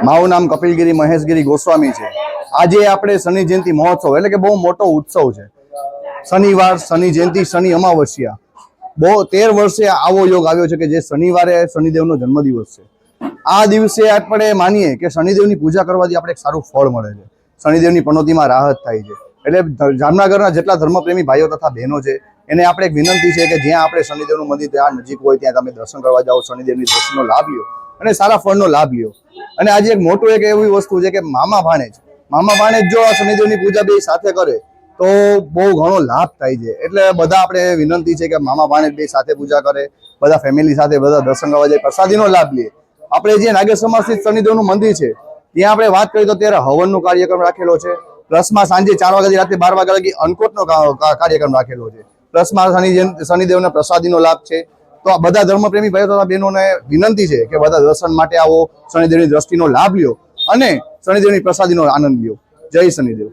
મારું નામ કપિલગીરી મહેશગીરી ગોસ્વામી છે। આજે આપણે શનિ જયંતિ મહોત્સવ એટલે કે બહુ મોટો ઉત્સવ છે। શનિવાર, શનિ જયંતિ, શનિ અમાવસ્યા, બહુ 13 વર્ષે આવો યોગ આવ્યો છે કે જે શનિવારે શનિદેવનો જન્મદિવસ છે। આ દિવસે આપણે માનીએ કે શનિદેવની પૂજા કરવાથી આપણે એક સારું ફળ મળે છે, શનિદેવની પનોતીમાં રાહત થાય છે। એટલે જામનગરના જેટલા ધર્મપ્રેમી ભાઈઓ તથા બહેનો છે એને આપણે એક વિનંતી છે કે જ્યાં આપણે શનિદેવનું મંદિર ત્યાં નજીક હોય ત્યાં તમે દર્શન કરવા જાઓ, શનિદેવની દ્રષ્ટિનો લાભ લ્યો અને સારા ફળનો લાભ લ્યો। અને આજે એક મોટું એક એવી વસ્તુ છે કે મામા ભાણેજ જો આ શનિદેવની પૂજા બે સાથે કરે તો બહુ ઘણો લાભ થાય છે। એટલે બધા આપણે વિનંતી છે કે મામા ભાણેજ બે સાથે પૂજા કરે, બધા ફેમિલી સાથે બધા દર્શન કરવા જાય, પ્રસાદીનો લાભ લે। આપણે જે નાગેર સમાજ સ્થિત શનિદેવનું મંદિર છે ત્યાં આપણે વાત કરીએ તો ત્યારે હવનનો કાર્યક્રમ રાખેલો છે, પ્લસમાં સાંજે 4 વાગ્યાથી રાત્રે 12 વાગ્યા લગી અન્નકૂટનો કાર્યક્રમ રાખેલો છે, પ્લસમાં શનિદેવના પ્રસાદીનો લાભ છે। તો આ બધા ધર્મપ્રેમી ભાઈઓ તથા બહેનોને વિનંતી છે કે બધા દર્શન માટે આવો, શનિદેવની દ્રષ્ટિનો લાભ લ્યો અને શનિદેવની પ્રસાદીનો આનંદ લ્યો। જય શનિદેવ।